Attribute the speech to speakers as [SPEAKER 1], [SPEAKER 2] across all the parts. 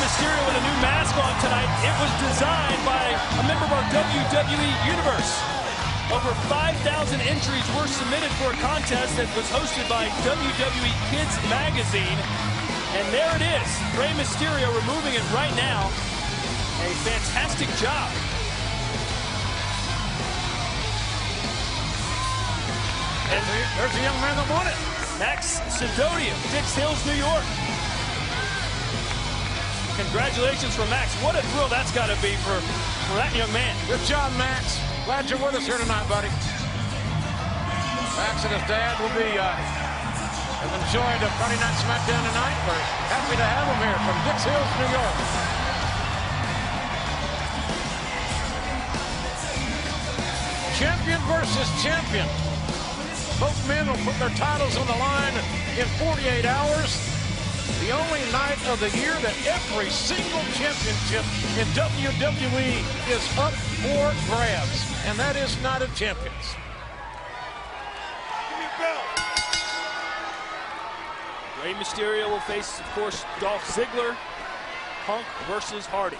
[SPEAKER 1] Mysterio with a new mask on tonight. It was designed by a member of our WWE Universe. Over 5,000 entries were submitted for a contest that was hosted by WWE Kids Magazine. And there it is, Rey Mysterio removing it right now. A fantastic job.
[SPEAKER 2] And there's the young man that won it.
[SPEAKER 1] Max Sidonia, Dix Hills, New York. Congratulations for Max. What a thrill that's got to be for that young man.
[SPEAKER 2] Good job, Max. Glad you're with us here tonight, buddy. Max and his dad will be have enjoyed a Friday Night Smackdown tonight. We're happy to have him here from Dix Hills, New York. Champion versus champion. Both men will put their titles on the line in 48 hours. The only night of the year that every single championship in WWE is up for grabs, and that is Night of Champions.
[SPEAKER 3] Give me a bell.
[SPEAKER 1] Rey Mysterio will face, of course, Dolph Ziggler. Punk versus Hardy.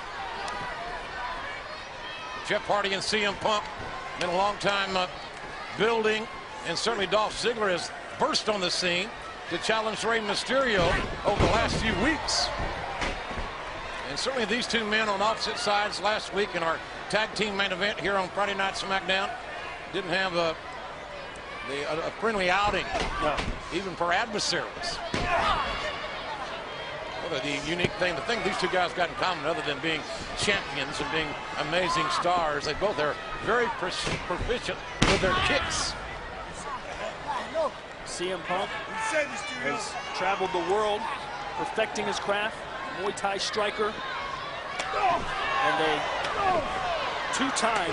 [SPEAKER 2] Jeff Hardy and CM Punk been a long time building, and certainly Dolph Ziggler has burst on the scene to challenge Rey Mysterio over the last few weeks. And certainly these two men on opposite sides last week in our tag team main event here on Friday Night Smackdown didn't have a friendly outing, even for adversaries. Well, the unique thing, the thing these two guys got in common, other than being champions and being amazing stars, they both are very proficient with their kicks.
[SPEAKER 1] CM Punk has traveled the world perfecting his craft, Muay Thai striker, and a two-time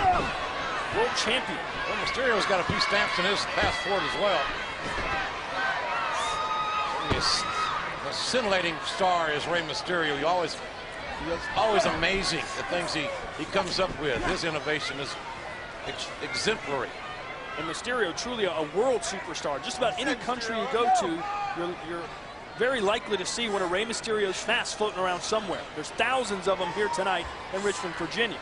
[SPEAKER 1] world champion.
[SPEAKER 2] Well, Mysterio's got a few stamps in his passport as well. He's a scintillating star is Rey Mysterio. He's always amazing, the things he comes up with. His innovation is exemplary.
[SPEAKER 1] And Mysterio, truly a world superstar. Just about any country you go to, you're very likely to see one of Rey Mysterio's fast floating around somewhere. There's thousands of them here tonight in Richmond, Virginia.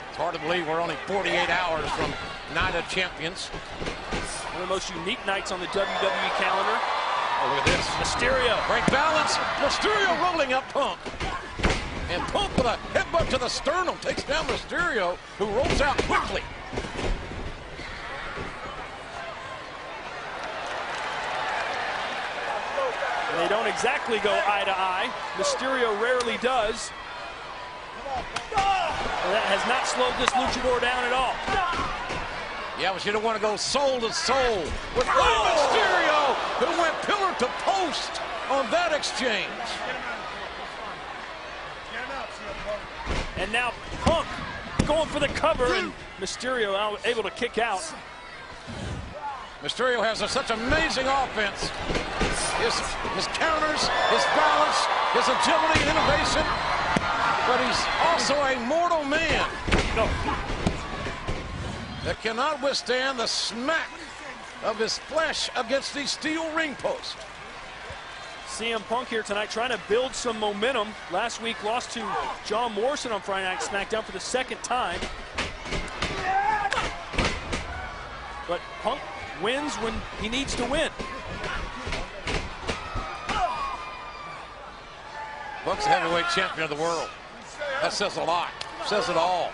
[SPEAKER 2] It's hard to believe we're only 48 hours from Night of Champions.
[SPEAKER 1] One of the most unique nights on the WWE calendar.
[SPEAKER 2] Oh, look at this.
[SPEAKER 1] Mysterio.
[SPEAKER 2] Great balance. Mysterio rolling up Punk. And Punk with a headbutt to the sternum takes down Mysterio, who rolls out quickly.
[SPEAKER 1] And they don't exactly go eye to eye. Mysterio rarely does. And that has not slowed this luchador down at all.
[SPEAKER 2] Yeah, but you don't want to go soul to soul with Rey Mysterio, who went pillar to post on that exchange.
[SPEAKER 1] And now Punk going for the cover, and Mysterio able to kick out.
[SPEAKER 2] Mysterio has such amazing offense. His counters, his balance, his agility and innovation. But he's also a mortal man that cannot withstand the smack of his flesh against the steel ring post.
[SPEAKER 1] CM Punk here tonight trying to build some momentum. Last week lost to John Morrison on Friday Night Smackdown for the second time. But Punk wins when he needs to win.
[SPEAKER 2] Punk's the heavyweight champion of the world. That says a lot. Says it all.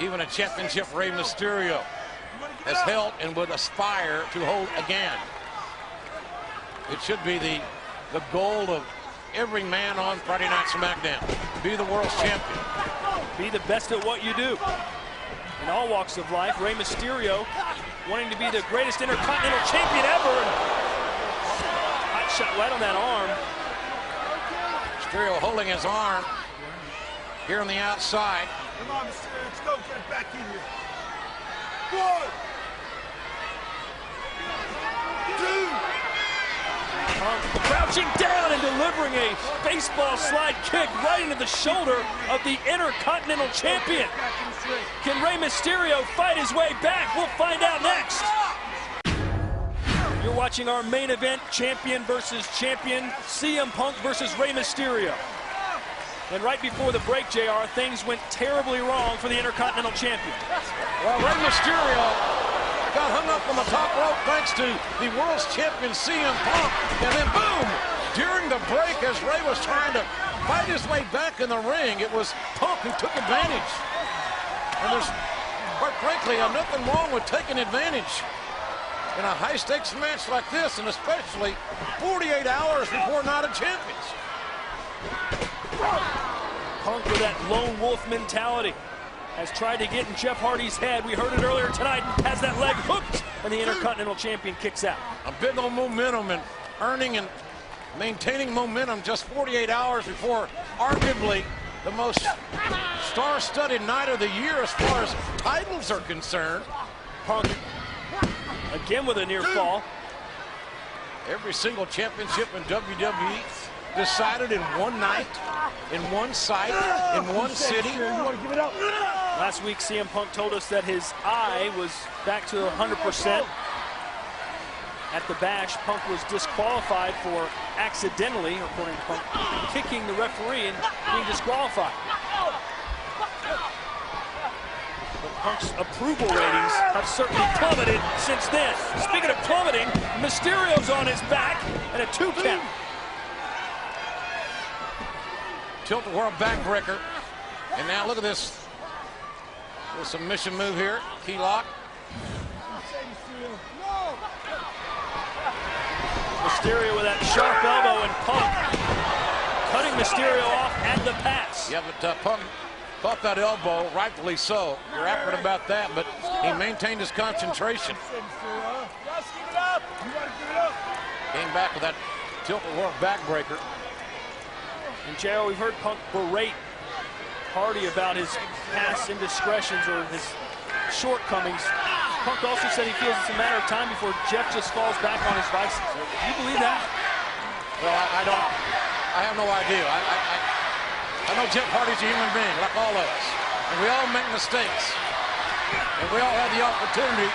[SPEAKER 2] Even a championship Rey Mysterio has held and would aspire to hold again. It should be the goal of every man on Friday Night Smackdown. Be the world's champion.
[SPEAKER 1] Be the best at what you do. In all walks of life, Rey Mysterio wanting to be the greatest Intercontinental Champion ever. Hot shot right on that arm.
[SPEAKER 2] Mysterio holding his arm here on the outside.
[SPEAKER 3] Come on, Mysterio, let's go. Get it back in here. 1, 2.
[SPEAKER 1] Crouching down and delivering a baseball slide kick right into the shoulder of the Intercontinental Champion. Can Rey Mysterio fight his way back? We'll find out next. You're You're watching our main event, champion versus champion, CM Punk versus Rey Mysterio. And right before the break, JR, things went terribly wrong for the Intercontinental Champion.
[SPEAKER 2] Well, Rey Mysterio got hung up on the top rope thanks to the world's champion CM Punk. And then boom, during the break as Rey was trying to fight his way back in the ring, it was Punk who took advantage. And there's, quite frankly, nothing wrong with taking advantage in a high-stakes match like this, and especially 48 hours before Night of Champions.
[SPEAKER 1] Punk with that lone wolf mentality has tried to get in Jeff Hardy's head. We heard it earlier tonight, has that leg hooked, and the Intercontinental Champion kicks out.
[SPEAKER 2] A bit of momentum and earning and maintaining momentum just 48 hours before arguably the most star-studded night of the year as far as titles are concerned.
[SPEAKER 1] Punk again with a near fall.
[SPEAKER 2] Every single championship in WWE decided in one night, in one site, in one city.
[SPEAKER 1] Last week, CM Punk told us that his eye was back to 100%. At the Bash, Punk was disqualified for accidentally, according to Punk, kicking the referee and being disqualified. But Punk's approval ratings have certainly plummeted since then. Speaking of plummeting, Mysterio's on his back and a 2 count.
[SPEAKER 2] Tilt-a-whirl backbreaker. And now look at this. Little submission move here. Key lock.
[SPEAKER 1] Mysterio with that sharp elbow, and Punk cutting Mysterio off at the pass.
[SPEAKER 2] Yeah, but Punk caught that elbow, rightfully so. You're accurate about that, but he maintained his concentration. Came back with that tilt-a-whirl backbreaker.
[SPEAKER 1] And JR, we've heard Punk berate Hardy about his past indiscretions or his shortcomings. Punk also said he feels it's a matter of time before Jeff just falls back on his vices. Do you believe that?
[SPEAKER 2] Well, I don't. I have no idea. I know Jeff Hardy's a human being, like all of us. And we all make mistakes. And we all have the opportunity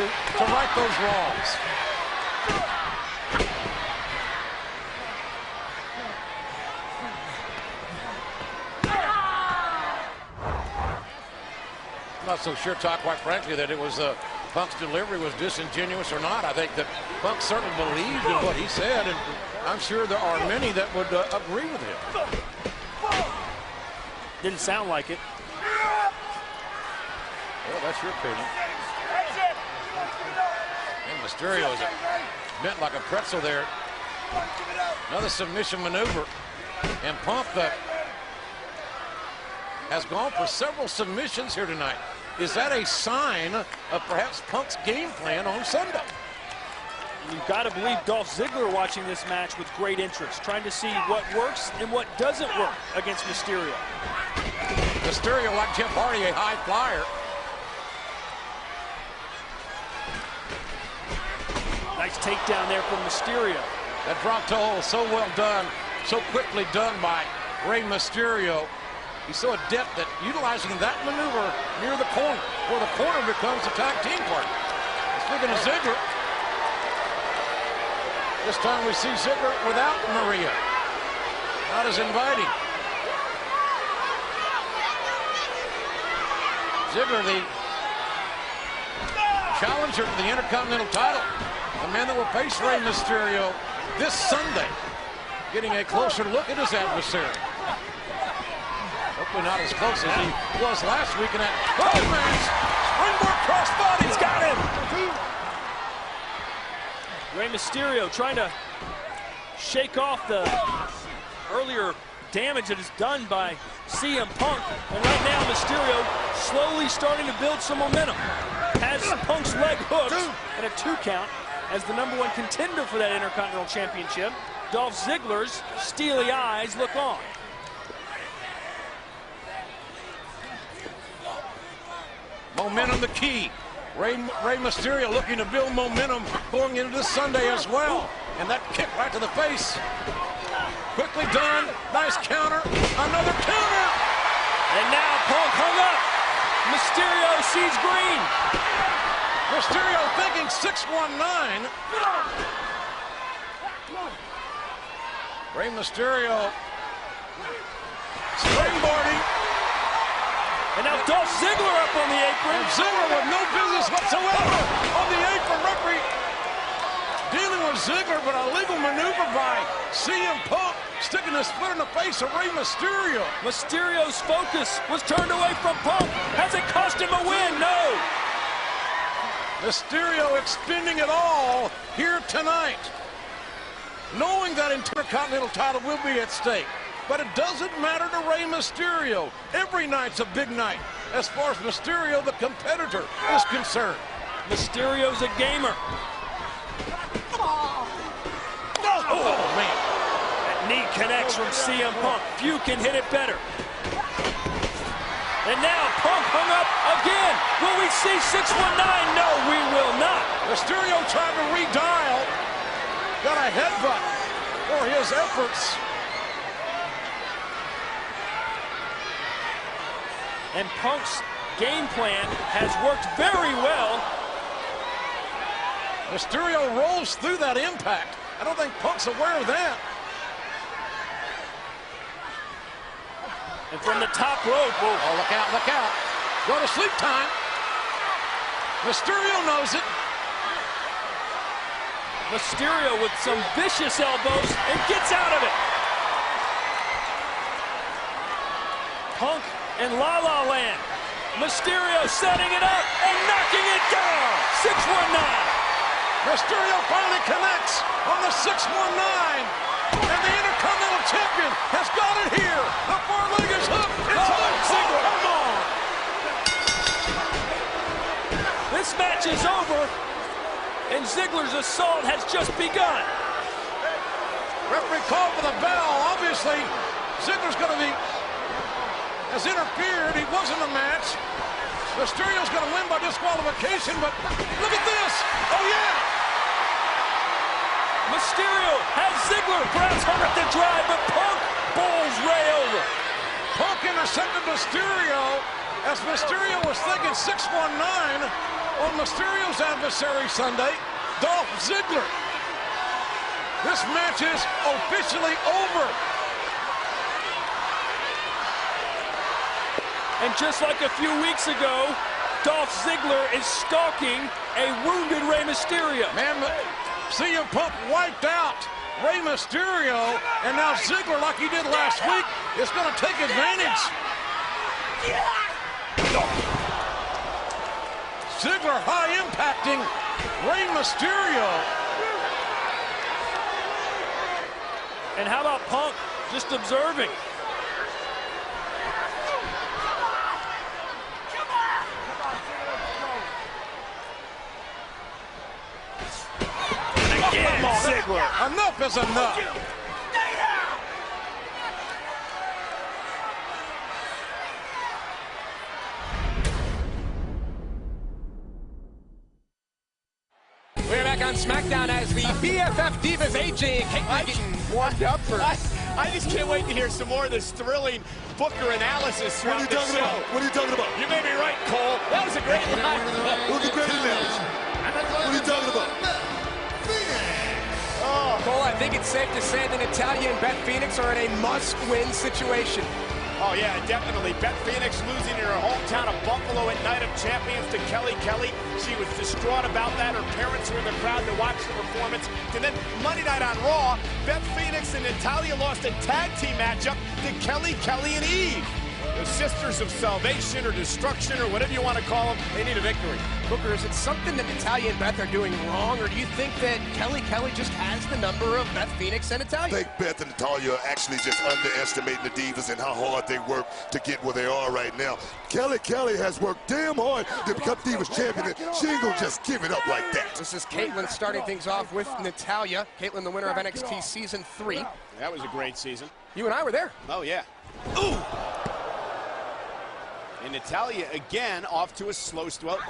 [SPEAKER 2] to right those wrongs. I'm not so sure, Todd, quite frankly, that it was Punk's delivery was disingenuous or not. I think that Punk certainly believed in what he said, and I'm sure there are many that would agree with him.
[SPEAKER 1] Didn't sound like it.
[SPEAKER 2] Well, that's your opinion. And Mysterio is bent like a pretzel there. Another submission maneuver. And Punk has gone for several submissions here tonight. Is that a sign of perhaps Punk's game plan on Sunday?
[SPEAKER 1] You've got to believe Dolph Ziggler watching this match with great interest, trying to see what works and what doesn't work against Mysterio.
[SPEAKER 2] Mysterio, like Jeff Hardy, a high flyer.
[SPEAKER 1] Nice takedown there from Mysterio.
[SPEAKER 2] That drop toe hold, so well done, so quickly done by Rey Mysterio. He's so adept at utilizing that maneuver near the corner, where the corner becomes a tag team partner. Speaking of Ziggler, this time we see Ziggler without Maria. Not as inviting. Ziggler, the challenger for the Intercontinental title, the man that will face Rey Mysterio this Sunday, getting a closer look at his adversary. Hopefully not as close as he was last week in that match. Springboard crossbody. He's got him.
[SPEAKER 1] Rey Mysterio trying to shake off the earlier damage that is done by CM Punk. And right now, Mysterio slowly starting to build some momentum. Has Punk's leg hooked and a 2 count as the #1 contender for that Intercontinental Championship. Dolph Ziggler's steely eyes look on.
[SPEAKER 2] Momentum the key. Rey Mysterio looking to build momentum going into this Sunday as well. And that kick right to the face. Quickly done. Nice counter. Another counter.
[SPEAKER 1] And now Punk hung up. Mysterio sees green.
[SPEAKER 2] Mysterio thinking 619. Rey Mysterio springboarding.
[SPEAKER 1] And now Dolph Ziggler up on the apron.
[SPEAKER 2] And Ziggler with no business whatsoever on the apron. Referee dealing with Ziggler, but a legal maneuver by CM Punk, sticking a split in the face of Rey Mysterio.
[SPEAKER 1] Mysterio's focus was turned away from Punk. Has it cost him a win? No.
[SPEAKER 2] Mysterio extending it all here tonight, knowing that Intercontinental title will be at stake. But it doesn't matter to Rey Mysterio. Every night's a big night as far as Mysterio, the competitor, is concerned.
[SPEAKER 1] Mysterio's a gamer.
[SPEAKER 2] Oh, man.
[SPEAKER 1] That knee connects from CM Punk. Few can hit it better. And now Punk hung up again. Will we see 619? No, we will not.
[SPEAKER 2] Mysterio tried to redial. Got a headbutt for his efforts.
[SPEAKER 1] And Punk's game plan has worked very well.
[SPEAKER 2] Mysterio rolls through that impact. I don't think Punk's aware of that.
[SPEAKER 1] And from the top rope, whoa.
[SPEAKER 2] Oh, look out, look out. Go to sleep time. Mysterio knows it.
[SPEAKER 1] Mysterio with some vicious elbows and gets out of it. Punk and La La Land. Mysterio setting it up and knocking it down. 619.
[SPEAKER 2] Mysterio finally connects on the 619. And the Intercontinental Champion has got it here. The four-legged hook. It's on Ziggler. Come on.
[SPEAKER 1] This match is over, and Ziggler's assault has just begun.
[SPEAKER 2] Referee called for the bell. Obviously, Ziggler's going to be has interfered. He was in the match. Mysterio's going to win by disqualification, but look at this. Oh, yeah.
[SPEAKER 1] Mysterio has Ziggler, perhaps hung up the drive, but Punk bowls Ray over.
[SPEAKER 2] Punk intercepted Mysterio as Mysterio was thinking 619 on Mysterio's adversary Sunday, Dolph Ziggler. This match is officially over.
[SPEAKER 1] And just like a few weeks ago, Dolph Ziggler is stalking a wounded Rey Mysterio.
[SPEAKER 2] Man, CM Punk wiped out Rey Mysterio, and now Ziggler, like he did last week, is going to take advantage. Ziggler high-impacting Rey Mysterio.
[SPEAKER 1] And how about Punk just observing? Again, Ziggler.
[SPEAKER 2] Enough is enough.
[SPEAKER 4] We're back on SmackDown as the BFF Divas AJ and Kate getting warmed up for.
[SPEAKER 5] I just can't wait to hear some more of this thrilling Booker analysis throughout the show.
[SPEAKER 3] What are you talking about?
[SPEAKER 5] You may be right, Cole. That was a great line.
[SPEAKER 3] What was the great announce? What are you talking about?
[SPEAKER 4] Cole, I think it's safe to say that Natalya and Beth Phoenix are in a must-win situation.
[SPEAKER 5] Oh, yeah, definitely. Beth Phoenix losing in her hometown of Buffalo at Night of Champions to Kelly Kelly. She was distraught about that. Her parents were in the crowd to watch the performance. And then Monday night on Raw, Beth Phoenix and Natalya lost a tag team matchup to Kelly Kelly and Eve. The Sisters of Salvation or Destruction or whatever you want to call them, they need a victory.
[SPEAKER 4] Booker, is it something that Natalya and Beth are doing wrong, or do you think that Kelly Kelly just has the number of Beth Phoenix and Natalya?
[SPEAKER 3] I think Beth and Natalya are actually just underestimating the Divas and how hard they work to get where they are right now. Kelly Kelly has worked damn hard to become Divas champion, and she ain't gonna just give it up like that.
[SPEAKER 4] This is Caitlyn starting things off with Natalya. Caitlyn, the winner of NXT Season 3.
[SPEAKER 5] That was a great season.
[SPEAKER 4] You and I were there.
[SPEAKER 5] Oh, yeah. Ooh! And Natalya again off to a slow start.